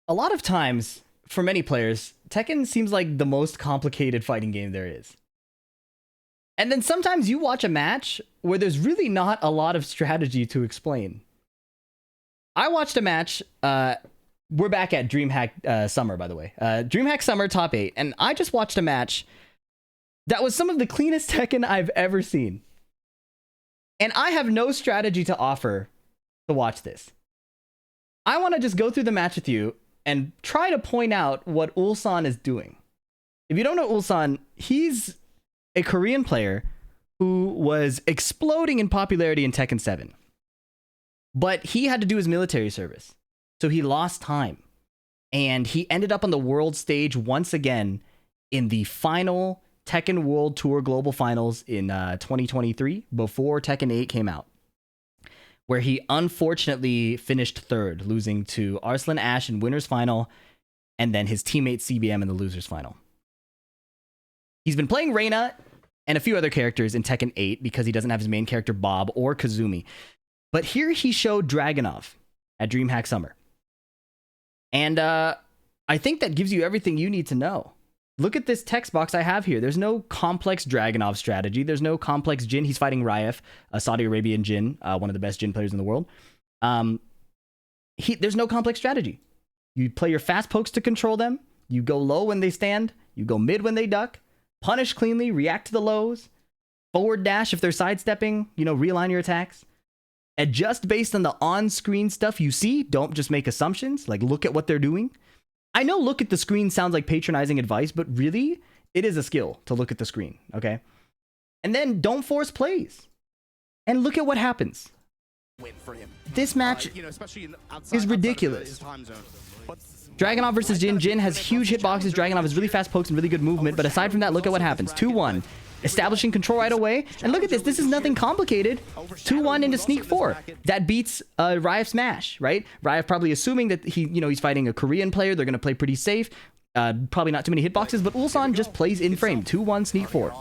A lot of times, for many players, Tekken seems like the most complicated fighting game there is. And then sometimes you watch a match where there's really not a lot of strategy to explain. I watched a match, we're back at Dreamhack Summer, by the way. Dreamhack Summer Top 8, and I just watched a match that was some of the cleanest Tekken I've ever seen. And I have no strategy to offer to watch this. I want to just go through the match with you and try to point out what Ulsan is doing. If you don't know Ulsan, he's a Korean player who was exploding in popularity in Tekken 7. But he had to do his military service. So he lost time. And he ended up on the world stage once again in the final Tekken World Tour Global Finals in 2023, before Tekken 8 came out, where he unfortunately finished third, losing to Arslan Ash in winner's final, and then his teammate CBM in the loser's final. He's been playing Reina and a few other characters in Tekken 8 because he doesn't have his main character Bob or Kazumi. But here he showed Dragunov at Dreamhack Summer. And I think that gives you everything you need to know. Look at this text box I have here. There's no complex Dragunov strategy. There's no complex Jin. He's fighting Raef, a Saudi Arabian Jin, one of the best Jin players in the world. There's no complex strategy. You play your fast pokes to control them. You go low when they stand. You go mid when they duck. Punish cleanly. React to the lows. Forward dash if they're sidestepping. Realign your attacks. Adjust based on the on-screen stuff you see. Don't just make assumptions. Look at what they're doing. I know look at the screen sounds like patronizing advice, but really, it is a skill to look at the screen, okay? And then don't force plays. And look at what happens. This match is ridiculous. Dragunov versus Jin. Jin has huge hitboxes. Dragunov has really fast pokes and really good movement, but aside from that, look at what happens. 2-1. Establishing control right away. And look at this. This is nothing complicated. 2-1 into Sneak 4. That beats Raef's Smash, right? Raef probably assuming that he's fighting a Korean player. They're going to play pretty safe. Probably not too many hitboxes, but Ulsan just plays in frame. 2-1 Sneak 4.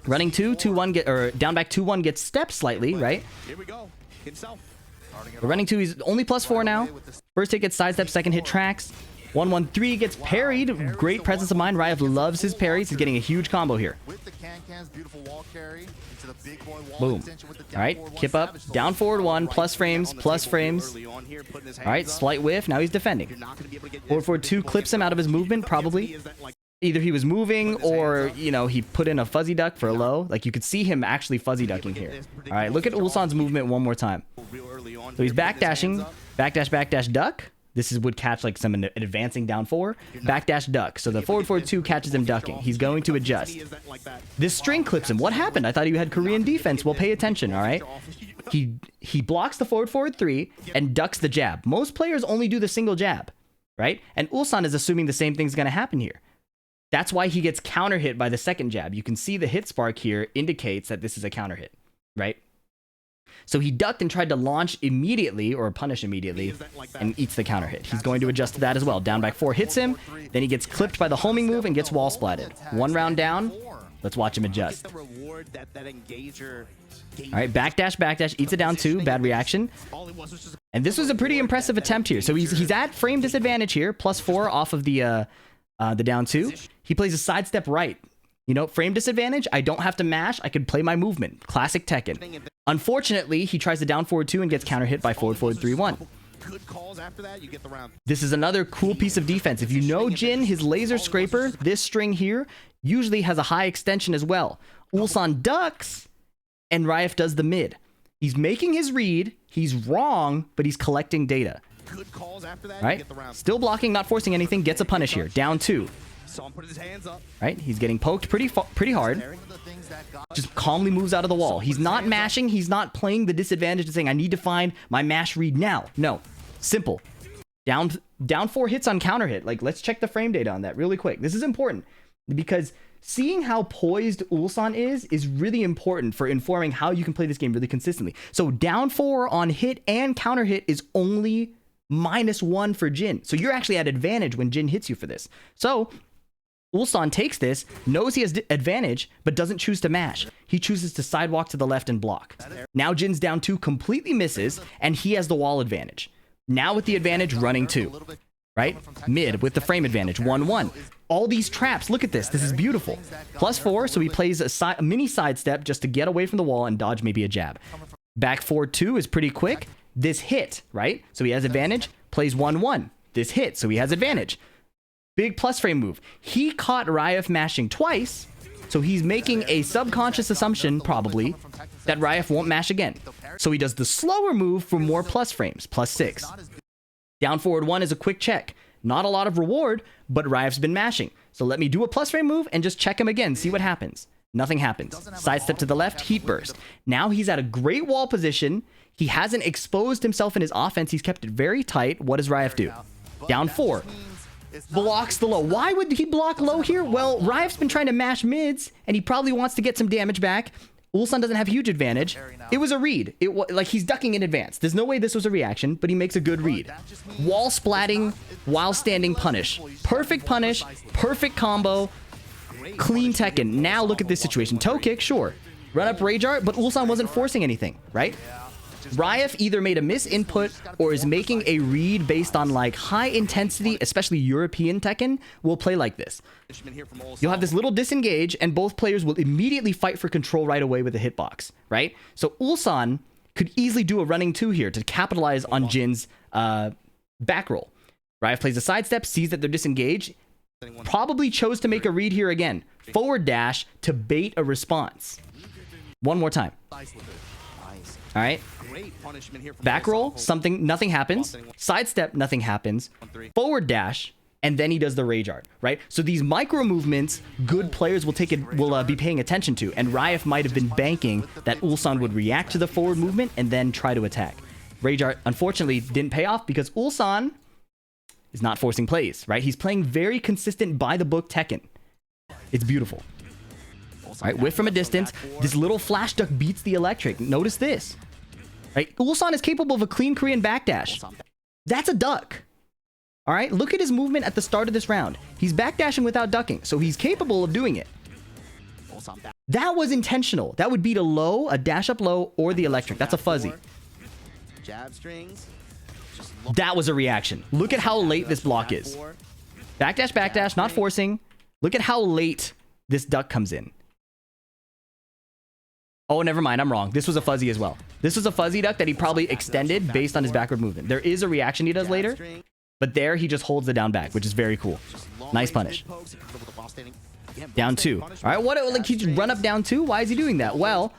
Running 2, 2-1 down back 2-1 gets stepped slightly, right? But running 2, he's only +4 now. First hit gets sidestep, second hit tracks. 1-1-3 gets parried. Great presence of mind. Raef loves his parries. He's getting a huge combo here. Boom. All right, kip up. Down forward 1. Plus frames. All right, slight whiff. Now he's defending. Forward 2 clips him out of his movement, probably. Either he was moving or, he put in a fuzzy duck for a low. You could see him actually fuzzy ducking here. All right, look at Ulsan's movement one more time. So he's backdashing. Backdash, duck. This would catch some advancing down 4. Backdash duck. So the forward 2 catches him ducking. He's going to adjust. This string clips him. What happened? I thought you had Korean defense. Well, pay attention, all right? He blocks the forward 3 and ducks the jab. Most players only do the single jab, right? And Ulsan is assuming the same thing's going to happen here. That's why he gets counter hit by the second jab. You can see the hit spark here indicates that this is a counter hit, right? So he ducked and tried to launch immediately, or punish immediately, and eats the counter hit. He's going to adjust to that as well. Down back 4 hits him, then he gets clipped by the homing move and gets wall splatted. 1 round down. Let's watch him adjust. All right, backdash, eats it down 2, bad reaction. And this was a pretty impressive attempt here. So he's at frame disadvantage here, +4 off of the down 2. He plays a sidestep right. Frame disadvantage, I don't have to mash, I can play my movement. Classic Tekken. Unfortunately, he tries to down forward 2 and gets counter hit by forward 3-1. This is another cool piece of defense. If you know Jin, his laser scraper, this string here, usually has a high extension as well. Ulsan ducks, and Raef does the mid. He's making his read, he's wrong, but he's collecting data. Right? Still blocking, not forcing anything, gets a punish here. Down 2. Right, he's getting poked pretty hard. Just calmly moves out of the wall. He's not mashing. He's not playing the disadvantage and saying, I need to find my mash read now. No. Simple. Down 4 hits on counter hit. Let's check the frame data on that really quick. This is important because seeing how poised Ulsan is really important for informing how you can play this game really consistently. So down 4 on hit and counter hit is only -1 for Jin. So you're actually at advantage when Jin hits you for this. So Ulsan takes this, knows he has advantage, but doesn't choose to mash. He chooses to sidewalk to the left and block. Now Jin's down 2, completely misses, and he has the wall advantage. Now with the advantage, running 2. right? Mid with the frame advantage, 1-1. All these traps, look at this. This is beautiful. +4, so he plays a mini sidestep just to get away from the wall and dodge maybe a jab. Back forward 2 is pretty quick. This hit, right? So he has advantage, plays 1-1. This hit, so he has advantage. Big plus frame move. He caught Raef mashing twice, so he's making a subconscious assumption, probably, that Raef won't mash again. So he does the slower move for more plus frames, +6. Down forward 1 is a quick check. Not a lot of reward, but Raef's been mashing. So let me do a plus frame move and just check him again, see what happens. Nothing happens. Sidestep to the left, heat burst. Now he's at a great wall position. He hasn't exposed himself in his offense. He's kept it very tight. What does Raef do? Down 4. Blocks the low. Why would he block low here? Well, Raef's been trying to mash mids, and he probably wants to get some damage back. Ulsan doesn't have huge advantage. It was a read. It was like he's ducking in advance. There's no way this was a reaction, but he makes a good read. Wall splatting while standing punish. Perfect punish. Perfect combo. Clean Tekken. Now look at this situation. Toe kick, sure. Run up rage art, but Ulsan wasn't forcing anything, right? Raef either made a misinput or is making a read based on like high intensity, especially European Tekken will play like this. You'll have this little disengage and both players will immediately fight for control right away with a hitbox, right? So Ulsan could easily do a running 2 here to capitalize on Jin's back roll. Raef plays a sidestep, sees that they're disengaged, probably chose to make a read here again. Forward dash to bait a response. One more time. All right. Back roll, nothing happens. Sidestep, nothing happens. Forward dash, and then he does the rage art, right? So these micro movements, good players will be paying attention to, and Raef might have been banking that Ulsan would react to the forward movement and then try to attack. Rage art, unfortunately, didn't pay off because Ulsan is not forcing plays, right? He's playing very consistent by-the-book Tekken. It's beautiful. All right, whiff from a distance. This little flash duck beats the electric. Notice this. Right? Ulsan is capable of a clean Korean backdash. That's a duck. All right, look at his movement at the start of this round. He's backdashing without ducking, so he's capable of doing it. That was intentional. That would beat a low, a dash up low, or the electric. That's a fuzzy. That was a reaction. Look at how late this block is. Backdash, backdash, not forcing. Look at how late this duck comes in. Oh, never mind. I'm wrong. This was a fuzzy as well. This was a fuzzy duck that he probably extended based on his backward movement. There is a reaction he does later, but there he just holds the down back, which is very cool. Nice punish. Down 2. All right, what? Like he just run up down 2? Why is he doing that? Well,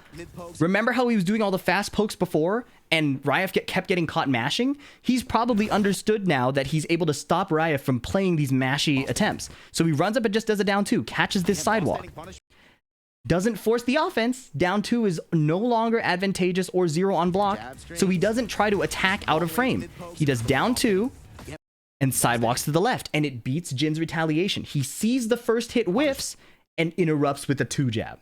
remember how he was doing all the fast pokes before and Raef kept getting caught mashing? He's probably understood now that he's able to stop Raef from playing these mashy attempts. So he runs up and just does a down 2, catches this sidewalk. Doesn't force the offense. Down 2 is no longer advantageous or 0 on block, so he doesn't try to attack out of frame. He does down 2 and sidewalks to the left, and it beats Jin's retaliation. He sees the first hit whiffs and interrupts with a 2 jab.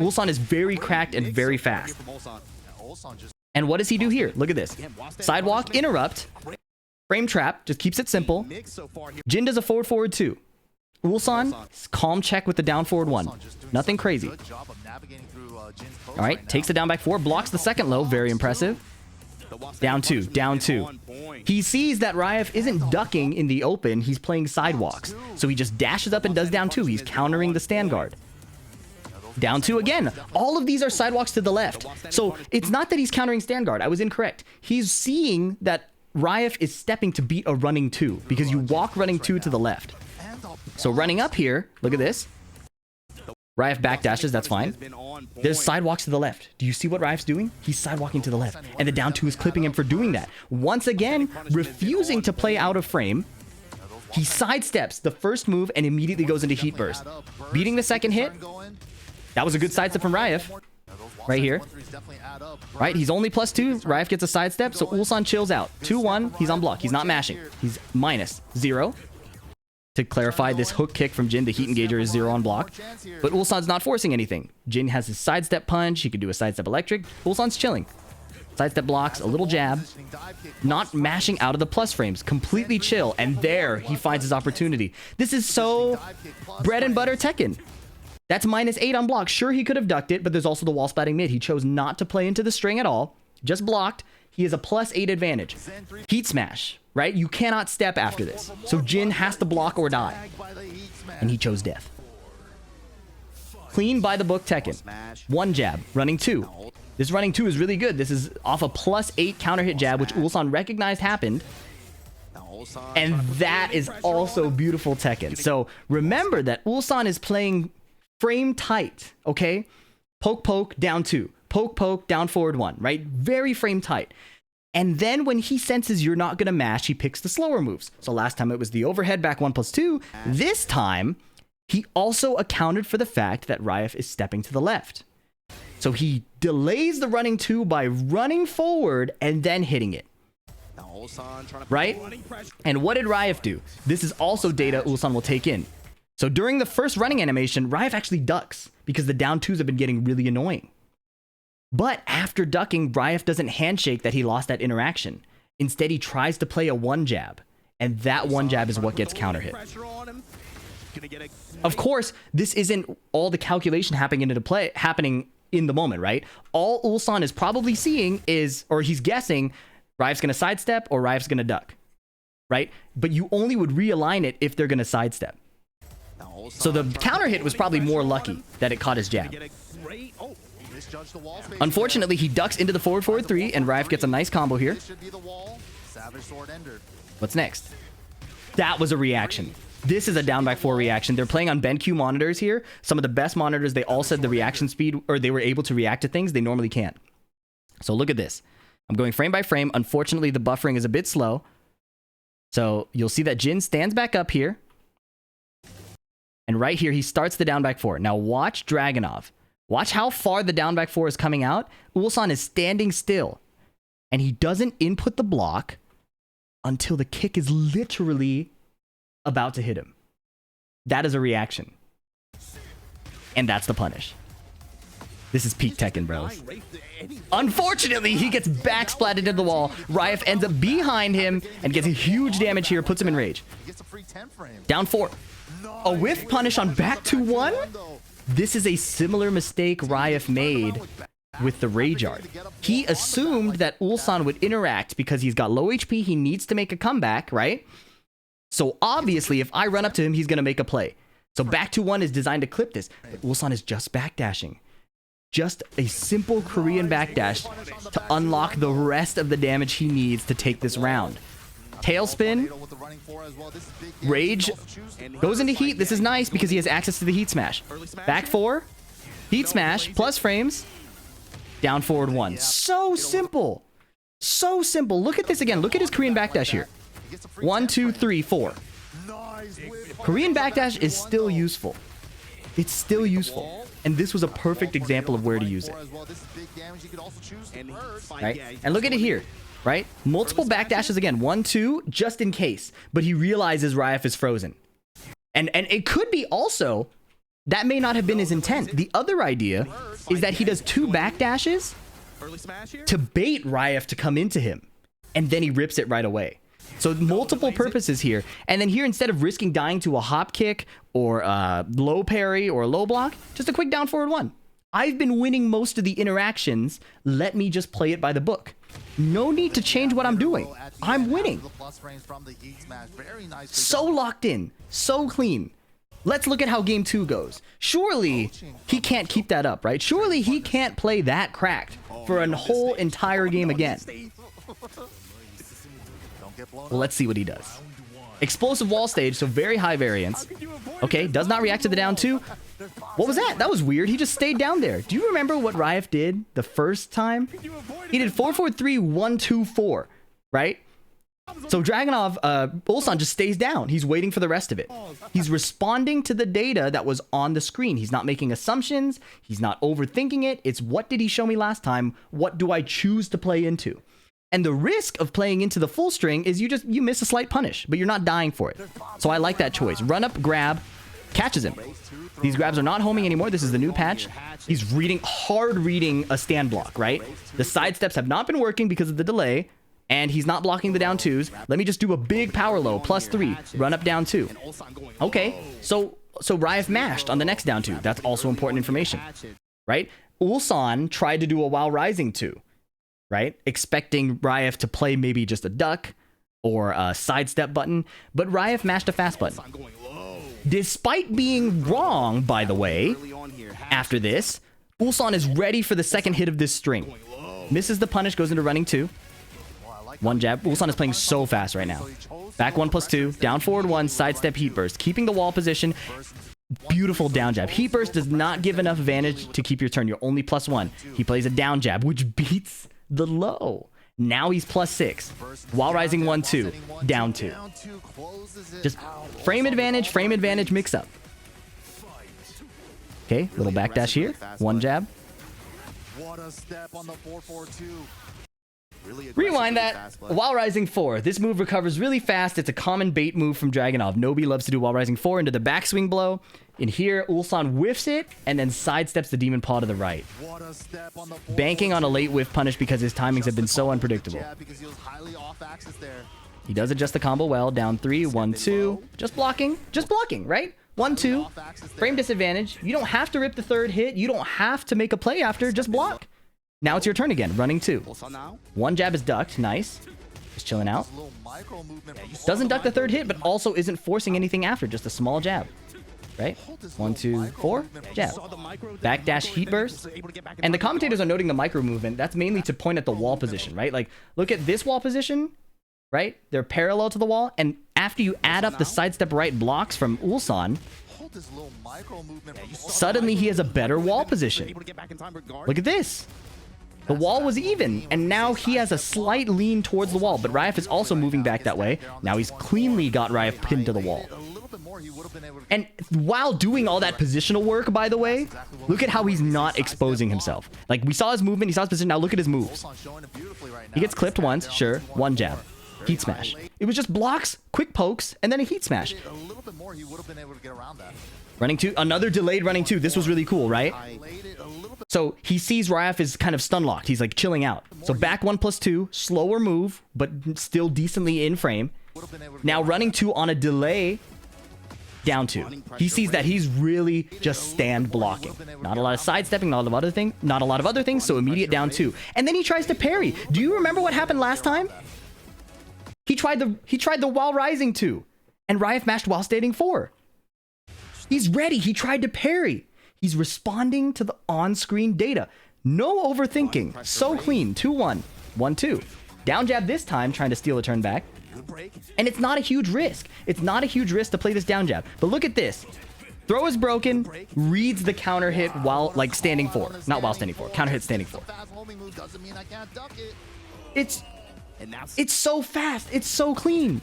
Ulsan is very cracked and very fast. And what does he do here? Look at this. Sidewalk, interrupt, frame trap, just keeps it simple. Jin does a forward 2. Ulsan, calm check with the down forward 1. Nothing crazy. All right, takes the down back 4, blocks the second low. Very impressive. Down 2, down 2. He sees that Raef isn't ducking in the open. He's playing sidewalks. So he just dashes up and does down 2. He's countering the stand guard. Down 2 again. All of these are sidewalks to the left. So it's not that he's countering stand guard. I was incorrect. He's seeing that Raef is stepping to beat a running 2 because you walk running 2 to the left. So running up here, look at this. Raef backdashes, that's fine. There's sidewalks to the left. Do you see what Raef's doing? He's sidewalking to the left. And the down 2 is clipping him for doing that. Once again, refusing to play out of frame. He sidesteps the first move and immediately goes into heat burst. Beating the second hit. That was a good sidestep from Raef. Right here. Right, he's only +2. Raef gets a sidestep, so Ulsan chills out. 2-1, he's on block. He's not mashing. He's -0. To clarify, this hook kick from Jin, the heat engager, is 0 on block. But Ulsan's not forcing anything. Jin has his sidestep punch. He could do a sidestep electric. Ulsan's chilling. Sidestep blocks, a little jab. Not mashing out of the plus frames. Completely chill. And there, he finds his opportunity. This is so bread and butter Tekken. That's -8 on block. Sure, he could have ducked it, but there's also the wall splatting mid. He chose not to play into the string at all. Just blocked. he has a +8 advantage. Heat smash, right? You cannot step after this. So Jin has to block or die. And he chose death. Clean by the book Tekken. 1 jab, running 2. This running 2 is really good. This is off a +8 counter hit jab, which Ulsan recognized happened. And that is also beautiful Tekken. So remember that Ulsan is playing frame tight, okay? Poke, poke, down 2. Poke, poke, down forward 1, right? Very frame tight. And then when he senses you're not going to mash, he picks the slower moves. So last time it was the overhead back 1+2. This time, he also accounted for the fact that Raef is stepping to the left. So he delays the running 2 by running forward and then hitting it. Right? And what did Raef do? This is also data Ulsan will take in. So during the first running animation, Raef actually ducks because the down 2s have been getting really annoying. But after ducking, Raef doesn't handshake that he lost that interaction. Instead, he tries to play a 1 jab. And that 1 jab is what gets counter hit. Of course, this isn't all the calculation happening in the moment, right? All Ulsan is probably seeing is, or he's guessing, Raef's going to sidestep or Raef's going to duck, right? But you only would realign it if they're going to sidestep. So the counter hit was probably more lucky that it caught his jab. Unfortunately, he ducks into the forward 3, and Raef gets a nice combo here. What's next? That was a reaction. This is a down back 4 reaction. They're playing on BenQ monitors here. Some of the best monitors, they all said the reaction speed, or they were able to react to things they normally can't. So look at this. I'm going frame by frame. Unfortunately, the buffering is a bit slow. So you'll see that Jin stands back up here. And right here, he starts the down back 4. Now watch Dragunov. Watch how far the down back 4 is coming out. Ulsan is standing still. And he doesn't input the block until the kick is literally about to hit him. That is a reaction. And that's the punish. This is peak Tekken, bros. Unfortunately, he gets backsplatted into the wall. Raef ends up behind him and gets a huge damage here, puts him in rage. Down 4. A whiff punish on back to 1? This is a similar mistake Raef made with the rage art. He assumed that Ulsan would interact because he's got low HP, he needs to make a comeback, right? So obviously, if I run up to him, he's going to make a play. So back to 1 is designed to clip this. But Ulsan is just backdashing. Just a simple Korean backdash to unlock the rest of the damage he needs to take this round. Tailspin. Rage. Goes into heat. This is nice because he has access to the heat smash. Back 4. Heat smash. Plus frames. Down forward 1. So simple. So simple. Look at this again. Look at his Korean backdash here. 1, 2, 3, 4. Korean backdash is still useful. It's still useful. And this was a perfect example of where to use it. Right? And look at it here. Right? Multiple backdashes again. 1, 2, just in case. But he realizes Raef is frozen. And it could be also, that may not have been his intent. The other idea is that he does 2 backdashes to bait Raef to come into him. And then he rips it right away. So multiple purposes here. And then here, instead of risking dying to a hop kick or a low parry or a low block, just a quick down forward 1. I've been winning most of the interactions. Let me just play it by the book. No need to change what I'm doing. I'm winning. So locked in. So clean. Let's look at how game 2 goes. Surely he can't keep that up, right? Surely he can't play that cracked for a whole entire game again. Well, let's see what he does. Explosive wall stage, so very high variance. Okay, does not react to the down 2. What was that? That was weird. He just stayed down there. Do you remember what Raef did the first time? He did 4, 4, 3, 1, 2, 4, right? So Dragunov, Ulsan just stays down. He's waiting for the rest of it. He's responding to the data that was on the screen. He's not making assumptions. He's not overthinking it. It's what did he show me last time? What do I choose to play into? And the risk of playing into the full string is you miss a slight punish, but you're not dying for it. So I like that choice. Run up, grab, catches him. These grabs are not homing anymore. This is the new patch. He's hard reading a stand block, right? The side steps have not been working because of the delay, and he's not blocking the down 2s. Let me just do a big power low, +3, run up down 2. Okay, so Raef mashed on the next down 2. That's also important information, right? Ulsan tried to do a while rising 2. right? Expecting Raef to play maybe just a duck or a sidestep button, but Raef mashed a fast button. Despite being wrong, by the way, after this, Ulsan is ready for the second hit of this string. Misses the punish, goes into running 2. One jab. Ulsan is playing so fast right now. Back 1+2, down forward 1, sidestep heat burst, keeping the wall position. Beautiful down jab. Heat burst does not give enough advantage to keep your turn. You're only +1. He plays a down jab, which beats the low. Now he's +6. While rising 1-2, down 2. Just frame advantage mix up. Okay, little backdash here. One jab. Rewind that. While rising 4. This move recovers really fast. It's a common bait move from Dragunov. Nobi loves to do while rising 4 into the backswing blow. In here, Ulsan whiffs it and then sidesteps the demon paw to the right. Banking on a late whiff punish because his timings have been so unpredictable. He does adjust the combo well. Down 3, 1-2. Just blocking, right? 1-2. Frame disadvantage. You don't have to rip the third hit. You don't have to make a play after. Just block. Now it's your turn again. Running 2. One jab is ducked. Nice. Just chilling out. Doesn't duck the third hit, but also isn't forcing anything after. Just a small jab. Right? 1, 2, 4. Jab. Backdash heat burst. And the commentators are noting the micro movement. That's mainly to point at the wall position, right? Like, look at this wall position. Right? They're parallel to the wall. And after you add up the sidestep right blocks from Ulsan, suddenly he has a better wall position. Look at this. The wall was even, and now he has a slight lean towards the wall, but Raef is also moving back that way. Now he's cleanly got Raef pinned to the wall. And while doing all that positional work, by the way, look at how he's not exposing himself. Like, we saw his movement, he saw his position, now look at his moves. He gets clipped once, sure, one jab. Heat smash. It was just blocks, quick pokes, and then a heat smash. Running 2, another delayed running 2. This was really cool, right? So he sees Raef is kind of stun locked. He's like chilling out. So back 1+2, slower move, but still decently in frame. Now running 2 on a delay, down 2. He sees that he's really just stand blocking. Not a lot of sidestepping, not a lot of other things, so immediate down 2. And then he tries to parry. Do you remember what happened last time? He tried the while rising 2, and Raef mashed while standing 4. He's ready. He tried to parry. He's responding to the on-screen data. No overthinking. So clean. 2-1. 1-2. Down jab this time, trying to steal a turn back. And it's not a huge risk. It's not a huge risk to play this down jab. But look at this. Throw is broken. Reads the counter hit while, like, standing 4. Not while standing 4. Counter hit standing 4. It's so fast. It's so clean.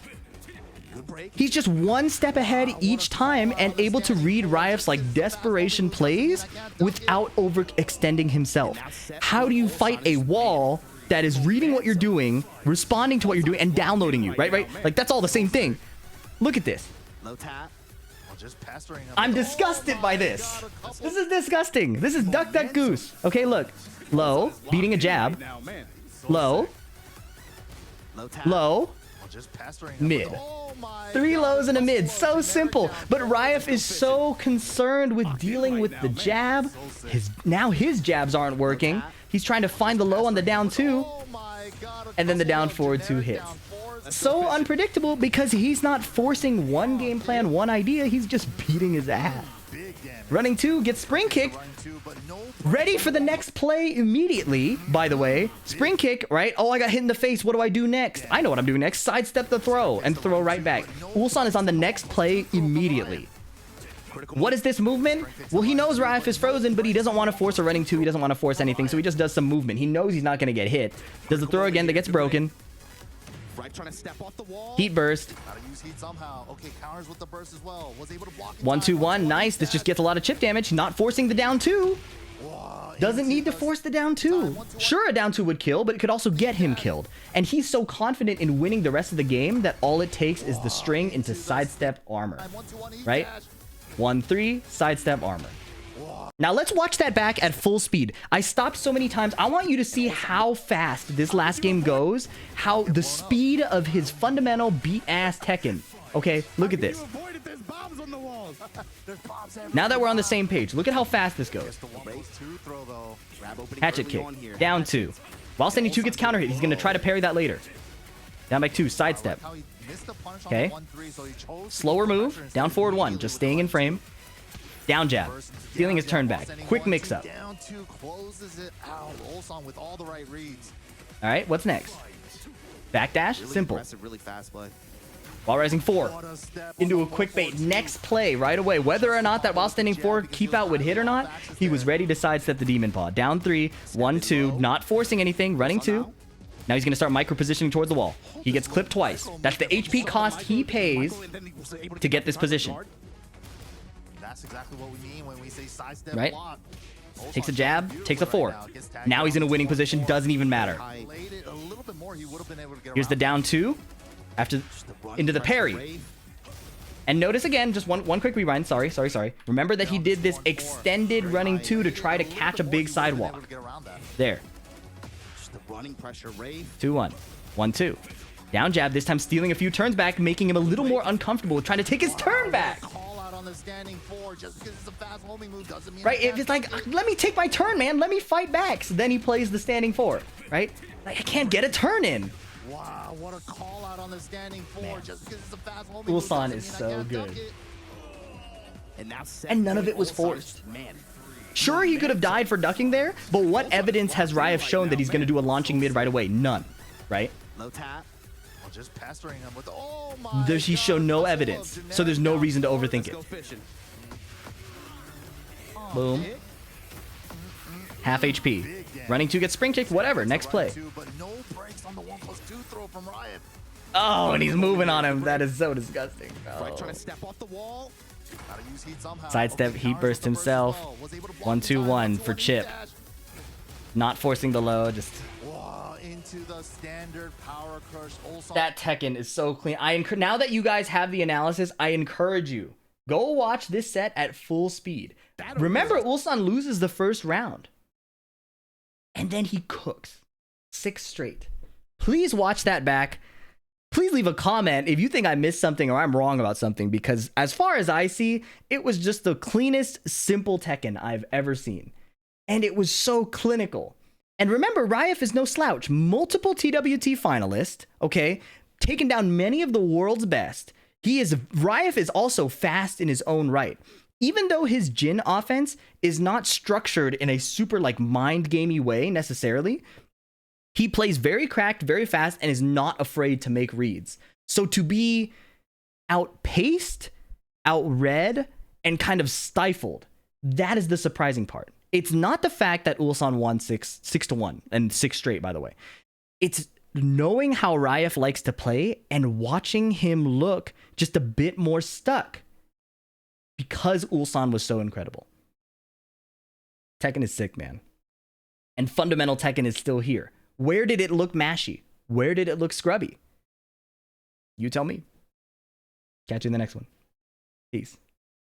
He's just one step ahead each time and able to read Raef's like desperation plays without overextending himself. How do you fight a wall that is reading what you're doing, responding to what you're doing, and downloading you, right? Like, that's all the same thing. Look at this. I'm disgusted by this. This is disgusting. This is duck, duck, goose. Okay, look. Low, beating a jab. Low. Low. Mid. 3 lows and a mid. So simple. But Raef is so concerned with dealing with the jab. Now his jabs aren't working. He's trying to find the low on the down 2. And then the down forward 2 hits. So unpredictable because he's not forcing one game plan, one idea. He's just beating his ass. Running 2 gets spring kicked. Ready for the next play immediately, by the way. Spring kick, right? Oh, I got hit in the face. What do I do next? I know what I'm doing next. Sidestep the throw and throw right back. Ulsan is on the next play immediately. What is this movement? Well, he knows Raef is frozen, but he doesn't want to force a running 2. He doesn't want to force anything, so he just does some movement. He knows he's not going to get hit. Does the throw again that gets broken. Heat burst. 1-2-1. Nice. This just gets a lot of chip damage. Not forcing the down 2. Doesn't need to force the down 2. Sure, a down 2 would kill, but it could also get him killed. And he's so confident in winning the rest of the game that all it takes is the string into sidestep armor. Right? 1-3, sidestep armor. Now let's watch that back at full speed. I stopped so many times. I want you to see how fast this last game goes. How the speed of his fundamental beat-ass Tekken. Okay, look at this. Now that we're on the same page, look at how fast this goes. Hatchet kick. Down 2. While standing 2 gets counter hit, he's going to try to parry that later. Down by 2, sidestep. Okay. Slower move, down forward 1, just staying in frame. Down jab, stealing his turn back. Quick mix up. Alright, what's next? Backdash, simple. While rising 4, into a quick bait. Next play right away. Whether or not that while standing 4 keep out would hit or not, he was ready to sidestep the demon paw. Down 3, 1, 2, not forcing anything, running 2. Now he's going to start micro-positioning towards the wall. He gets clipped twice. That's the HP cost he pays to get this position. Right? Takes a jab, takes a 4. Now he's in a winning position, doesn't even matter. Here's the down 2. After, into the parry. And notice again, just one quick rewind. Sorry. Remember that he did this extended running 2 to try to catch a big sidewalk. There. 2-1. 1-2. Down jab, this time stealing a few turns back, making him a little more uncomfortable with trying to take his turn back. Right? It's like, let me take my turn, man. Let me fight back. So then he plays the standing 4, right? Like, I can't get a turn in. Wow, what a call out on the standing 4 just because it's a fast homing. Ulsan is so good. And none of it was forced. Sure, he could have died for ducking there, but what evidence has Raef shown that he's going to do a launching mid right away? None, right? Low tap. Just pestering him with, oh my Does he show no evidence? So there's no reason to overthink it. Boom. Half HP. Running 2 gets spring kicked, whatever. Next play. Oh, and he's moving on him. That is so disgusting. Oh. Sidestep, heat burst himself. 1-2-1 for Chip. Not forcing the low, just... That Tekken is so clean. Now that you guys have the analysis, I encourage you. Go watch this set at full speed. Remember, Ulsan loses the first round. And then he cooks. 6 straight. Please watch that back. Please leave a comment if you think I missed something or I'm wrong about something, because as far as I see, it was just the cleanest, simple Tekken I've ever seen. And it was so clinical. And remember, Raef is no slouch. Multiple TWT finalist, okay? Taken down many of the world's best. Raef is also fast in his own right. Even though his Jin offense is not structured in a super like mind gamey way necessarily, he plays very cracked, very fast, and is not afraid to make reads. So to be outpaced, outread, and kind of stifled, that is the surprising part. It's not the fact that Ulsan won 6-1 and 6 straight, by the way. It's knowing how Raef likes to play and watching him look just a bit more stuck because Ulsan was so incredible. Tekken is sick, man. And fundamental Tekken is still here. Where did it look mashy? Where did it look scrubby? You tell me. Catch you in the next one. Peace.